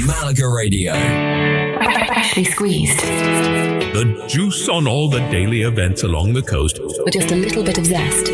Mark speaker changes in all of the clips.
Speaker 1: Malaga Radio.
Speaker 2: Freshly squeezed.
Speaker 3: The juice on all the daily events along the coast.
Speaker 2: With just a little bit of zest.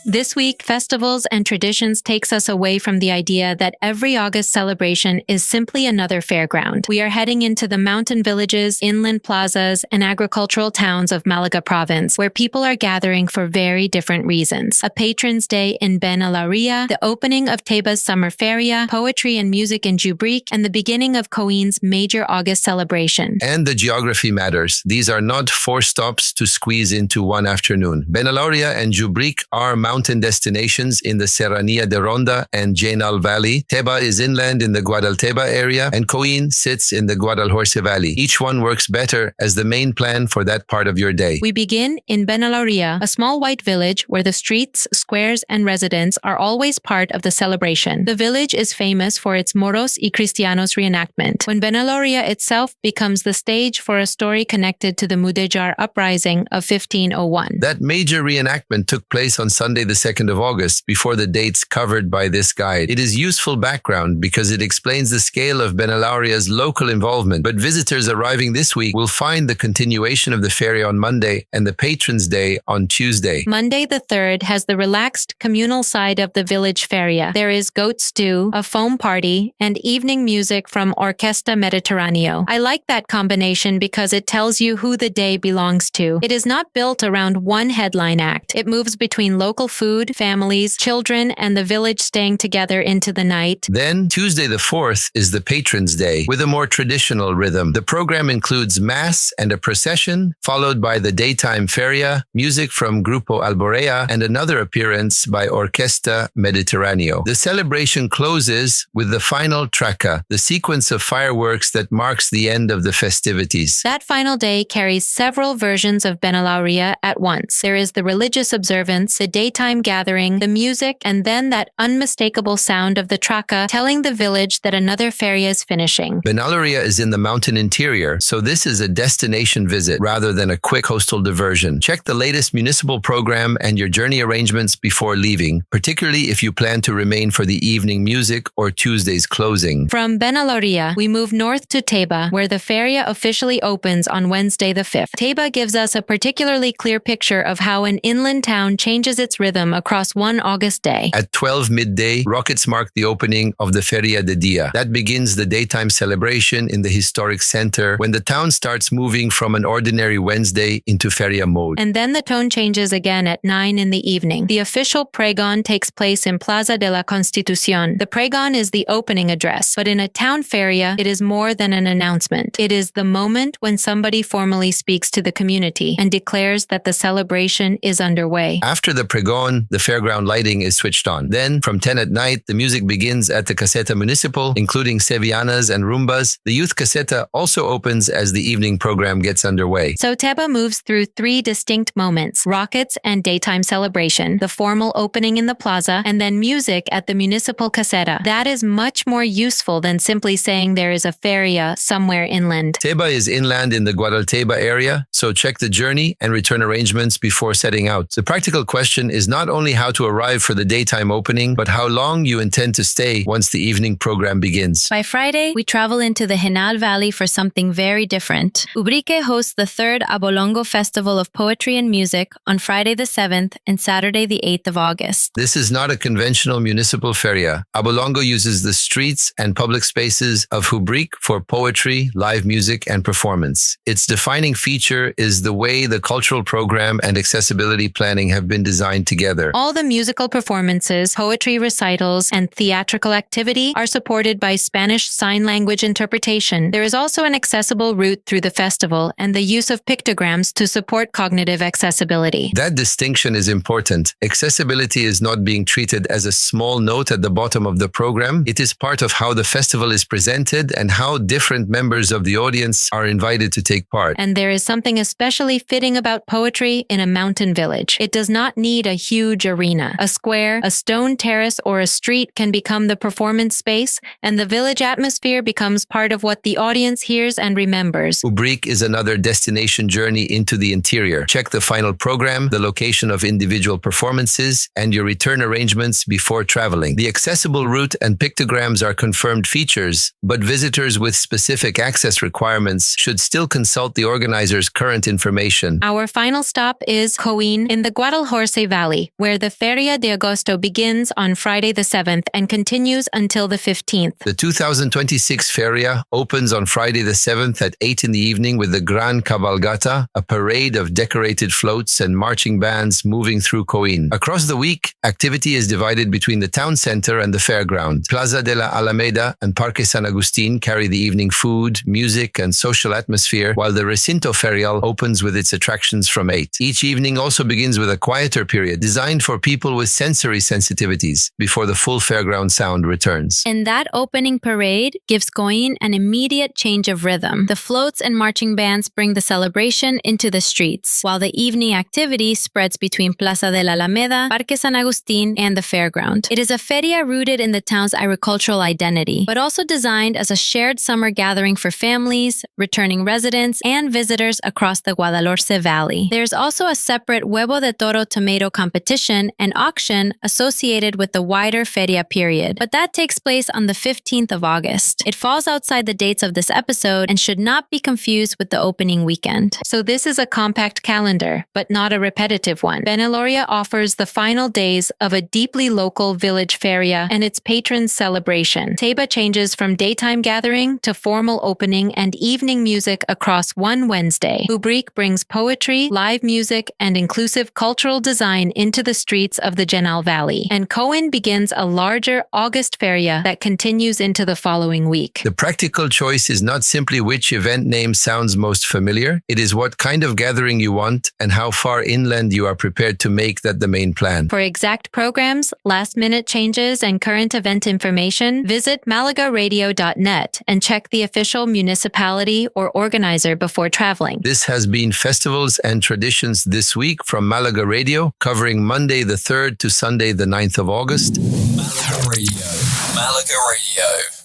Speaker 4: This week, festivals and traditions takes us away from the idea that every August celebration is simply another fairground. We are heading into the mountain villages, inland plazas, and agricultural towns of Malaga province, where people are gathering for very different reasons. A Patron's Day in Benalauría, the opening of Teba's summer feria, poetry and music in Jubrique, and the beginning of Coín's major August celebration.
Speaker 5: And the geography matters. These are not 4 stops to squeeze into one afternoon. Benalauría and Jubrique are mountain destinations in the Serranía de Ronda and Guadalhorce Valley. Teba is inland in the Guadalhorce area, and Coín sits in the Guadalhorce Valley. Each one works better as the main plan for that part of your day.
Speaker 4: We begin in Benalauría, a small white village where the streets, squares, and residents are always part of the celebration. The village is famous for its Moros y Cristianos reenactment, when Benalauría itself becomes the stage for a story connected to the Mudéjar uprising of 1501.
Speaker 5: That major reenactment took place on Sunday the 2nd of August, before the dates covered by this guide. It is useful background because it explains the scale of Benalauria's local involvement, but visitors arriving this week will find the continuation of the feria on Monday and the Patron's Day on Tuesday.
Speaker 4: Monday the 3rd has the relaxed communal side of the village feria. There is goat stew, a foam party, and evening music from Orquesta Mediterráneo. I like that combination because it tells you who the day belongs to. It is not built around one headline act. It moves between local food, families, children, and the village staying together into the night.
Speaker 5: Then, Tuesday the 4th is the Patron's Day, with a more traditional rhythm. The program includes Mass and a procession, followed by the daytime feria, music from Grupo Alborea, and another appearance by Orquesta Mediterráneo. The celebration closes with the final traca, the sequence of fireworks that marks the end of the festivities.
Speaker 4: That final day carries several versions of Benalauría at once. There is the religious observance, the daytime gathering, the music, and then that unmistakable sound of the traca telling the village that another feria is finishing.
Speaker 5: Benalauría is in the mountain interior, so this is a destination visit rather than a quick coastal diversion. Check the latest municipal program and your journey arrangements before leaving, particularly if you plan to remain for the evening music or Tuesday's closing.
Speaker 4: From Benalauría, we move north to Teba, where the feria officially opens on Wednesday the 5th. Teba gives us a particularly clear picture of how an inland town changes its rhythm across one August day.
Speaker 5: At 12 midday, rockets mark the opening of the Feria de Dia. That begins the daytime celebration in the historic center when the town starts moving from an ordinary Wednesday into feria mode.
Speaker 4: And then the tone changes again at 9 in the evening. The official pregón takes place in Plaza de la Constitución. The pregón is the opening address, but in a town feria, it is more than an announcement. It is the moment when somebody formally speaks to the community and declares that the celebration is underway.
Speaker 5: After the pregón, the fairground lighting is switched on. Then, from 10 at night, the music begins at the Caseta Municipal, including sevillanas and rumbas. The youth caseta also opens as the evening program gets underway.
Speaker 4: So Teba moves through 3 distinct moments: rockets and daytime celebration, the formal opening in the plaza, and then music at the municipal caseta. That is much more useful than simply saying there is a feria somewhere inland.
Speaker 5: Teba is inland in the Guadalhorce area, so check the journey and return arrangements before setting out. The practical question is not only how to arrive for the daytime opening, but how long you intend to stay once the evening program begins.
Speaker 6: By Friday, we travel into the Guadalhorce Valley for something very different. Jubrique hosts the 3rd Abolongo Festival of Poetry and Music on Friday the 7th and Saturday the 8th of August.
Speaker 5: This is not a conventional municipal feria. Abolongo uses the streets and public spaces of Jubrique for poetry, live music, and performance. Its defining feature is the way the cultural program and accessibility planning have been designed together.
Speaker 4: All the musical performances, poetry recitals, and theatrical activity are supported by Spanish Sign Language interpretation. There is also an accessible route through the festival and the use of pictograms to support cognitive accessibility.
Speaker 5: That distinction is important. Accessibility is not being treated as a small note at the bottom of the program. It is part of how the festival is presented and how different members of the audience are invited to take part.
Speaker 4: And there is something especially fitting about poetry in a mountain village. It does not need a huge arena. A square, a stone terrace, or a street can become the performance space, and the village atmosphere becomes part of what the audience hears and remembers.
Speaker 5: Jubrique is another destination journey into the interior. Check the final program, the location of individual performances, and your return arrangements before traveling. The accessible route and pictograms are confirmed features, but visitors with specific access requirements should still consult the organizer's current information.
Speaker 4: Our final stop is Coín in the Guadalhorce Valley, where the Feria de Agosto begins on Friday the 7th and continues until the 15th.
Speaker 5: The 2026 Feria opens on Friday the 7th at 8 in the evening with the Gran Cabalgata, a parade of decorated floats and marching bands moving through Coín. Across the week, activity is divided between the town center and the fairground. Plaza de la Alameda and Parque San Agustin carry the evening food, music, and social atmosphere, while the Recinto Ferial opens with its attractions from 8. Each evening also begins with a quieter period designed for people with sensory sensitivities before the full fairground sound returns.
Speaker 6: And that opening parade gives Coín an immediate change of rhythm. The floats and marching bands bring the celebration into the streets, while the evening activity spreads between Plaza de la Alameda, Parque San Agustin, and the fairground. It is a feria rooted in the town's agricultural identity, but also designed as a shared summer gathering for families, returning residents, and visitors across the Guadalhorce Valley. There's also a separate Huevo de Toro tomato competition and auction associated with the wider feria period, but that takes place on the 15th of August. It falls outside the dates of this episode and should not be confused with the opening weekend.
Speaker 4: So this is a compact calendar, but not a repetitive one. Benalauría offers the final days of a deeply local village feria and its patrons' celebration. Teba changes from daytime gathering to formal opening and evening music across one Wednesday. Jubrique brings poetry, live music, and inclusive cultural design into the streets of the Genal Valley. And Coín begins a larger August feria that continues into the following week.
Speaker 5: The practical choice is not simply which event name sounds most familiar. It is what kind of gathering you want and how far inland you are prepared to make that the main plan.
Speaker 4: For exact programs, last-minute changes, and current event information, visit malagaradio.net and check the official municipality or organizer before traveling.
Speaker 5: This has been Festivals and Traditions This Week from Malaga Radio, covering Monday the 3rd to Sunday the 9th of August.
Speaker 1: Malaga Radio. Malaga Radio.